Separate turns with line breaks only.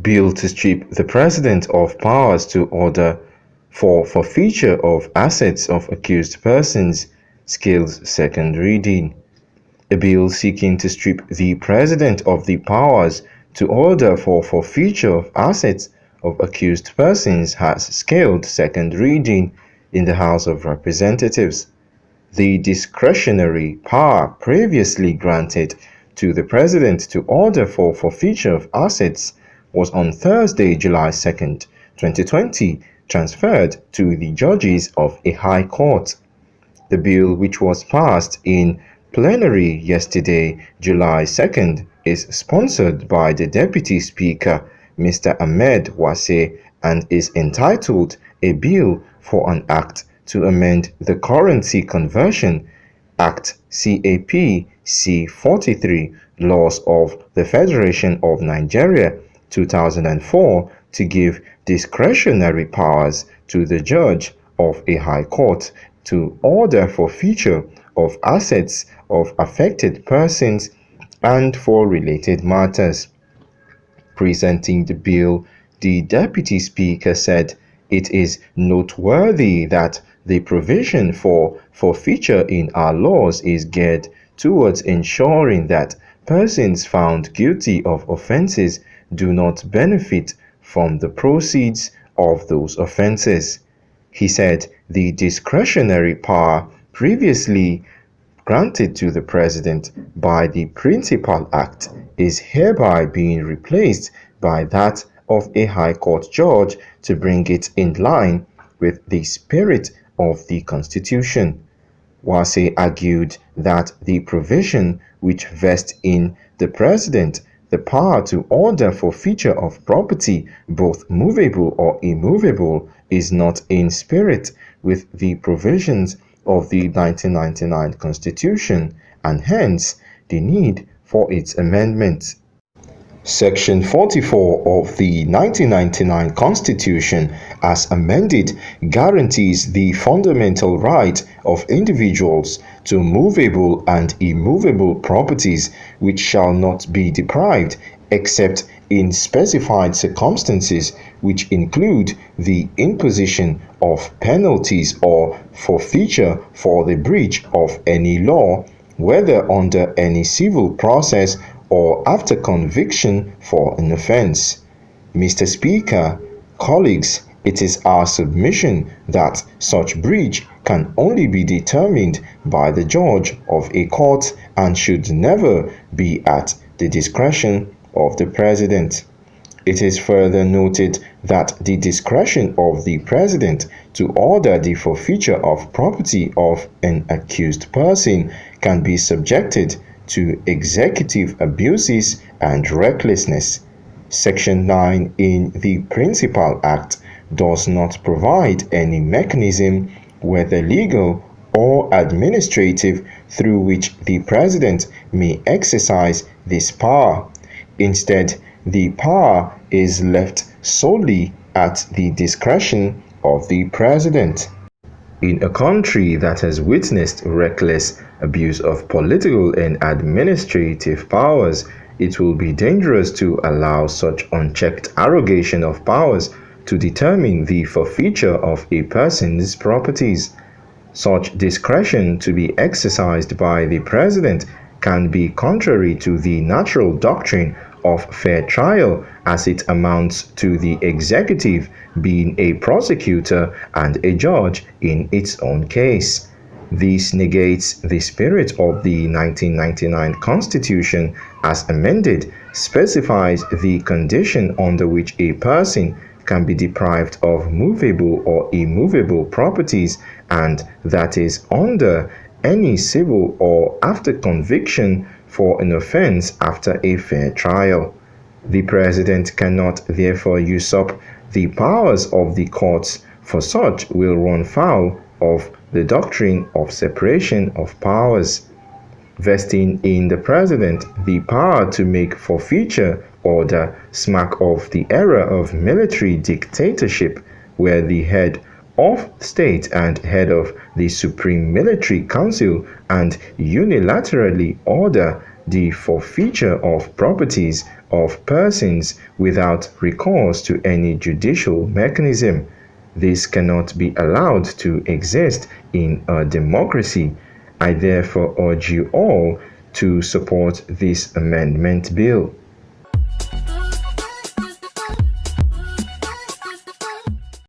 Bill to strip the president of powers to order for forfeiture of assets of accused persons scales second reading. A bill seeking to strip the president of the powers to order for forfeiture of assets of accused persons has scaled second reading in the House of Representatives. The discretionary power previously granted to the President to order for forfeiture of assets was on Thursday, July 2nd, 2020, transferred to the judges of a high court. The bill, which was passed in plenary yesterday, July 2nd, is sponsored by the Deputy Speaker, Mr. Ahmed Wase, and is entitled A Bill for an Act to Amend the Currency Conversion Act CAP C-43 Laws of the Federation of Nigeria 2004 to give discretionary powers to the judge of a high court to order forfeiture of assets of affected persons and for related matters. Presenting the bill, the Deputy Speaker said it is noteworthy that the provision for forfeiture in our laws is geared towards ensuring that persons found guilty of offences do not benefit from the proceeds of those offences. He said the discretionary power previously granted to the President by the Principal Act is hereby being replaced by that of a High Court judge to bring it in line with the spirit of the Constitution. Wase argued that the provision which vests in the President the power to order forfeiture of property, both movable or immovable, is not in spirit with the provisions of the 1999 Constitution, and hence the need for its amendment. Section 44 of the 1999 Constitution, as amended, guarantees the fundamental right of individuals to movable and immovable properties which shall not be deprived except in specified circumstances, which include the imposition of penalties or forfeiture for the breach of any law, whether under any civil process or after conviction for an offense. Mr. Speaker, colleagues, it is our submission that such breach can only be determined by the judge of a court and should never be at the discretion of the President. It is further noted that the discretion of the President to order the forfeiture of property of an accused person can be subjected to executive abuses and recklessness. Section 9 in the Principal Act does not provide any mechanism, whether legal or administrative, through which the President may exercise this power. Instead, the power is left solely at the discretion of the President. In a country that has witnessed reckless abuse of political and administrative powers, it will be dangerous to allow such unchecked arrogation of powers to determine the forfeiture of a person's properties. Such discretion to be exercised by the President can be contrary to the natural doctrine of fair trial, as it amounts to the executive being a prosecutor and a judge in its own case. This negates the spirit of the 1999 Constitution, as amended, specifies the condition under which a person can be deprived of movable or immovable properties, and that is under any civil or after conviction for an offense after a fair trial. The President cannot therefore usurp the powers of the courts, for such will run foul of the doctrine of separation of powers. Vesting in the President the power to make forfeiture order smack of the era of military dictatorship, where the head of state and head of the Supreme Military Council and unilaterally order the forfeiture of properties of persons without recourse to any judicial mechanism. This cannot be allowed to exist in a democracy. I therefore urge you all to support this amendment bill.